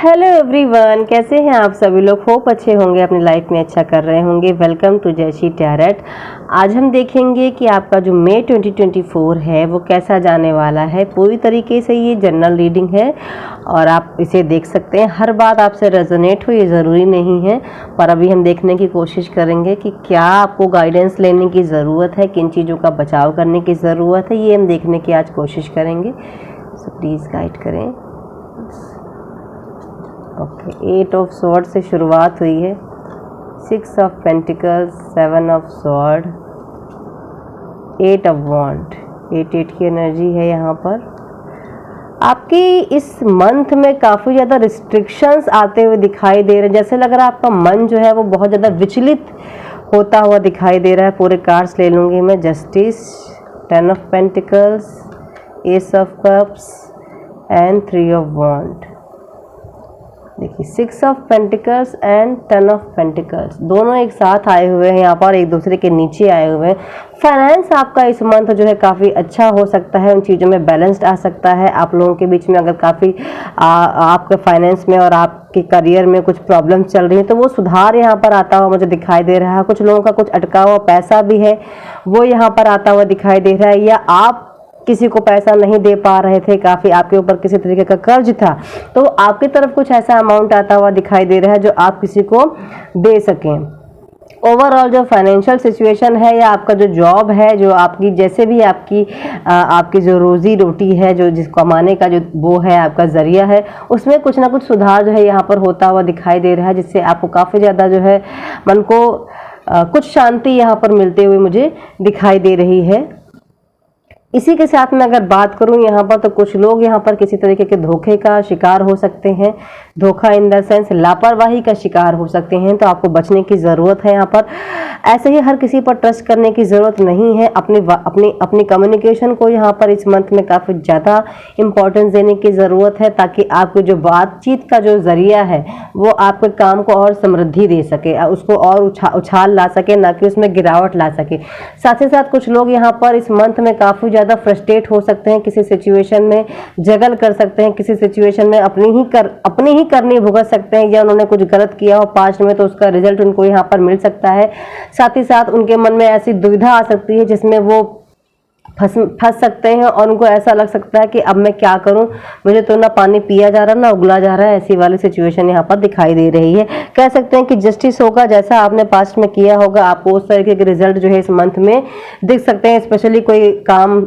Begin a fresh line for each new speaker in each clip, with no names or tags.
Hello everyone, कैसे हैं आप सभी लोग। होप अच्छे होंगे, अपनी लाइफ में अच्छा कर रहे होंगे। Welcome to Jayshree tarot. आज हम देखेंगे कि आपका जो मई 2024 है वो कैसा जाने वाला है। पूरी तरीके से ये जनरल रीडिंग है और आप इसे देख सकते हैं। हर बात आपसे रेजोनेट हो ये ज़रूरी नहीं है, पर अभी हम देखने की कोशिश करेंगे कि क्या आपको गाइडेंस लेने की ज़रूरत है, किन चीज़ों का बचाव करने की ज़रूरत है, ये हम देखने की आज कोशिश करेंगे। सो प्लीज़ गाइड करें। ओके, 8 ऑफ स्वॉर्ड से शुरुआत हुई है। 6 of pentacles, 7 of sword, 8 of wand. 8 की एनर्जी है यहाँ पर। आपकी इस मंथ में काफ़ी ज़्यादा रिस्ट्रिक्शंस आते हुए दिखाई दे रहे हैं। जैसे लग रहा है आपका मन जो है वो बहुत ज़्यादा विचलित होता हुआ दिखाई दे रहा है। पूरे कार्ड्स ले लूँगी मैं। Justice, 10 of pentacles, ace of cups and 3 of wand. देखिए, 6 of pentacles and 10 of pentacles दोनों एक साथ आए हुए हैं यहाँ पर, एक दूसरे के नीचे आए हुए हैं। फाइनेंस आपका इस मंथ जो है काफ़ी अच्छा हो सकता है, उन चीज़ों में बैलेंस्ड आ सकता है। आप लोगों के बीच में अगर काफ़ी आपके फाइनेंस में और आपके करियर में कुछ प्रॉब्लम्स चल रही है तो वो सुधार यहाँ पर आता हुआ मुझे दिखाई दे रहा है। कुछ लोगों का कुछ अटका हुआ पैसा भी है वो यहाँ पर आता हुआ दिखाई दे रहा है, या आप किसी को पैसा नहीं दे पा रहे थे, काफ़ी आपके ऊपर किसी तरीके का कर्ज था, तो आपकी तरफ कुछ ऐसा अमाउंट आता हुआ दिखाई दे रहा है जो आप किसी को दे सकें। ओवरऑल जो फाइनेंशियल सिचुएशन है या आपका जो जॉब है, जो आपकी जैसे भी आपकी जो रोजी रोटी है, जो जिस कमाने का जो वो है आपका जरिया है, उसमें कुछ ना कुछ सुधार जो है यहाँ पर होता हुआ दिखाई दे रहा है, जिससे आपको काफ़ी ज़्यादा जो है मन को कुछ शांति यहाँ पर मिलते हुए मुझे दिखाई दे रही है। इसी के साथ में अगर बात करूं यहाँ पर, तो कुछ लोग यहाँ पर किसी तरीके के धोखे का शिकार हो सकते हैं। धोखा इन द सेंस लापरवाही का शिकार हो सकते हैं, तो आपको बचने की ज़रूरत है यहाँ पर। ऐसे ही हर किसी पर ट्रस्ट करने की ज़रूरत नहीं है। अपनी कम्युनिकेशन को यहाँ पर इस मंथ में काफ़ी ज़्यादा इम्पोर्टेंस देने की ज़रूरत है, ताकि आपकी जो बातचीत का जो ज़रिया है वो आपके काम को और समृद्धि दे सके, उसको और उछाल ला सके, ना कि उसमें गिरावट ला सके। साथ ही साथ कुछ लोग यहाँ पर इस मंथ में काफ़ी ज़्यादा फ्रस्ट्रेट हो सकते हैं, किसी सिचुएशन में जगल कर सकते हैं, किसी सिचुएशन में अपनी ही करनी भुगत सकते हैं, या उन्होंने कुछ गलत किया हो पास्ट में तो उसका रिजल्ट उनको यहाँ पर मिल सकता है। साथ ही साथ उनके मन में ऐसी दुविधा आ सकती है जिसमें वो फंस सकते हैं और उनको ऐसा लग सकता है कि अब मैं क्या करूं, मुझे तो ना पानी पिया जा रहा ना उगला जा रहा है। ऐसी वाली सिचुएशन यहाँ पर दिखाई दे रही है। कह सकते हैं कि जस्टिस होगा, जैसा आपने पास्ट में किया होगा आपको उस तरीके के रिजल्ट जो है इस मंथ में दिख सकते हैं। स्पेशली कोई काम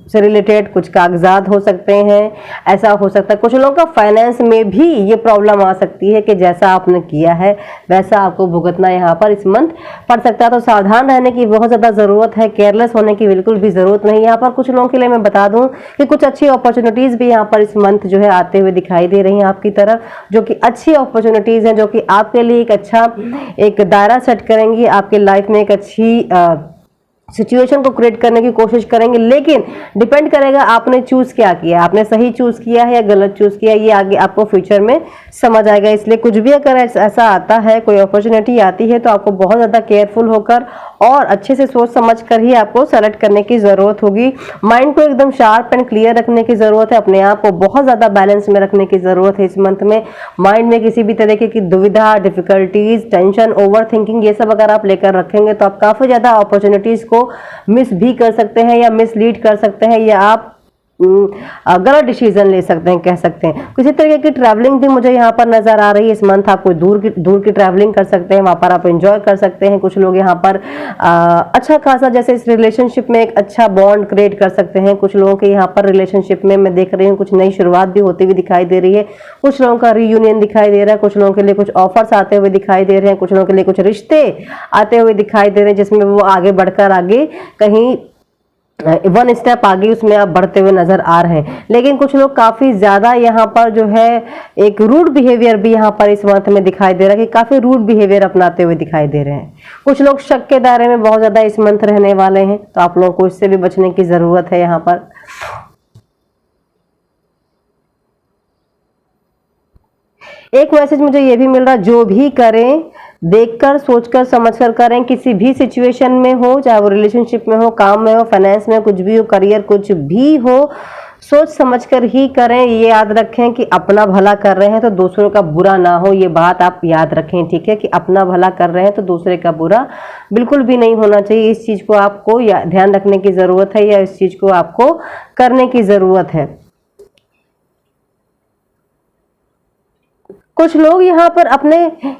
से रिलेटेड कुछ कागजात हो सकते हैं, ऐसा हो सकता है। कुछ लोगों का फाइनेंस में भी ये प्रॉब्लम आ सकती है कि जैसा आपने किया है वैसा आपको भुगतना यहाँ पर इस मंथ पड़ सकता है। तो सावधान रहने की बहुत ज़्यादा ज़रूरत है, केयरलेस होने की बिल्कुल भी ज़रूरत नहीं। यहाँ पर कुछ लोगों के लिए मैं बता दूं कि कुछ अच्छी अपॉर्चुनिटीज़ भी यहाँ पर इस मंथ जो है आते हुए दिखाई दे रही हैं आपकी तरफ, जो कि अच्छी अपॉर्चुनिटीज़ हैं, जो कि आपके लिए एक अच्छा एक दायरा सेट करेंगी, आपके लाइफ में एक अच्छी सिचुएशन को क्रिएट करने की कोशिश करेंगे। लेकिन डिपेंड करेगा आपने चूज क्या किया, आपने सही चूज किया है या गलत चूज किया, ये आगे आपको फ्यूचर में समझ आएगा। इसलिए कुछ भी अगर ऐसा आता है, कोई अपॉर्चुनिटी आती है, तो आपको बहुत ज़्यादा केयरफुल होकर और अच्छे से सोच समझ कर ही आपको सेलेक्ट करने की ज़रूरत होगी। माइंड को एकदम शार्प एंड क्लियर रखने की ज़रूरत है, अपने आप को बहुत ज़्यादा बैलेंस में रखने की ज़रूरत है। इस मंथ में माइंड में किसी भी तरीके की दुविधा, डिफिकल्टीज, टेंशन, ओवर थिंकिंग, ये सब अगर आप लेकर रखेंगे तो आप काफ़ी ज़्यादा अपॉर्चुनिटीज़ को मिस भी कर सकते हैं या मिसलीड कर सकते हैं, या आप गलत डिसीजन ले सकते हैं, कह सकते हैं। किसी तरीके की ट्रैवलिंग भी मुझे यहाँ पर नजर आ रही है इस मंथ। आप कोई दूर की ट्रैवलिंग कर सकते हैं, वहाँ पर आप एंजॉय कर सकते हैं। कुछ लोग यहाँ पर अच्छा खासा जैसे इस रिलेशनशिप में एक अच्छा बॉन्ड क्रिएट कर सकते हैं। कुछ लोगों के यहाँ पर रिलेशनशिप में मैं देख रही हूँ कुछ नई शुरुआत भी होती हुई दिखाई दे रही है। कुछ लोगों का रीयूनियन दिखाई दे रहा है, कुछ लोगों के लिए कुछ ऑफर्स आते हुए दिखाई दे रहे हैं, कुछ लोगों के लिए कुछ रिश्ते आते हुए दिखाई दे रहे हैं, जिसमें वो आगे बढ़कर आगे कहीं वन स्टेप आगे उसमें आप बढ़ते हुए नजर आ रहे हैं। लेकिन कुछ लोग काफी ज्यादा यहाँ पर जो है एक रूड बिहेवियर भी यहाँ पर इस मंथ में दिखाई दे रहा है, कि काफी रूड बिहेवियर अपनाते हुए दिखाई दे रहे हैं। कुछ लोग शक के दायरे में बहुत ज्यादा इस मंथ रहने वाले हैं, तो आप लोगों को इससे भी बचने की जरूरत है। यहाँ पर एक मैसेज मुझे ये भी मिल रहा है, जो भी करें देखकर सोचकर समझकर करें। किसी भी सिचुएशन में हो, चाहे वो रिलेशनशिप में हो, काम में हो, फाइनेंस में, कुछ भी हो, करियर कुछ भी हो, सोच समझकर ही करें। ये याद रखें कि अपना भला कर रहे हैं तो दूसरों का बुरा ना हो, ये बात आप याद रखें, ठीक है, कि अपना भला कर रहे हैं तो दूसरे का बुरा बिल्कुल भी नहीं होना चाहिए। इस चीज़ को आपको ध्यान रखने की ज़रूरत है, या इस चीज़ को आपको करने की ज़रूरत है। कुछ लोग यहाँ पर अपने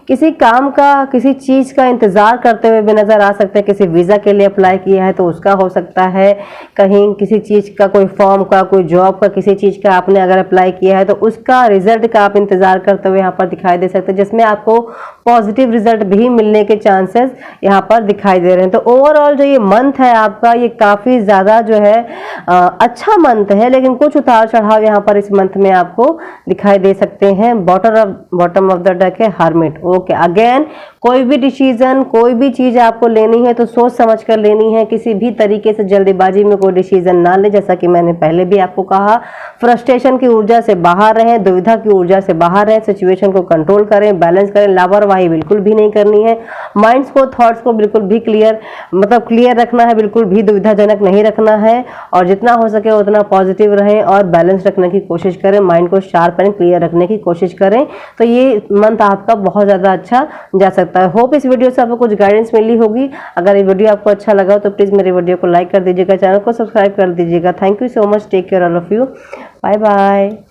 किसी काम का, किसी चीज़ का इंतज़ार करते हुए भी नज़र आ सकते हैं। किसी वीज़ा के लिए अप्लाई किया है तो उसका हो सकता है, कहीं किसी चीज़ का, कोई फॉर्म का, कोई जॉब का, किसी चीज़ का आपने अगर अप्लाई किया है तो उसका रिजल्ट का आप इंतज़ार करते हुए यहाँ पर दिखाई दे सकते हैं, जिसमें आपको पॉजिटिव रिजल्ट भी मिलने के चांसेस यहाँ पर दिखाई दे रहे हैं। तो ओवरऑल जो ये मंथ है आपका, ये काफ़ी ज़्यादा जो है अच्छा मंथ है, लेकिन कुछ उतार चढ़ाव यहाँ पर इस मंथ में आपको दिखाई दे सकते हैं। बॉटम ऑफ द डेक है हर्मिट। ओके, अगेन कोई भी डिसीजन, कोई भी चीज आपको लेनी है तो सोच समझ कर लेनी है। किसी भी तरीके से जल्दीबाजी में कोई डिसीजन ना ले। जैसा कि मैंने पहले भी आपको कहा, फ्रस्ट्रेशन की ऊर्जा से बाहर रहें, दुविधा की ऊर्जा से बाहर रहें, सिचुएशन को कंट्रोल करें, बैलेंस करें, लापरवाही बिल्कुल भी नहीं करनी है। माइंड्स को, थॉट्स को बिल्कुल भी क्लियर रखना है, बिल्कुल भी दुविधाजनक नहीं रखना है, और जितना हो सके उतना पॉजिटिव रहें और बैलेंस रखने की कोशिश करें, माइंड को शार्प एंड क्लियर रखने की कोशिश करें। तो ये मंथ आपका बहुत ज़्यादा अच्छा जा सकता है। होप इस वीडियो से आपको कुछ गाइडेंस मिली होगी। अगर ये वीडियो आपको अच्छा लगा तो प्लीज़ मेरे वीडियो को लाइक कर दीजिएगा, चैनल को सब्सक्राइब कर दीजिएगा। Thank you so much, take care all of you, bye bye.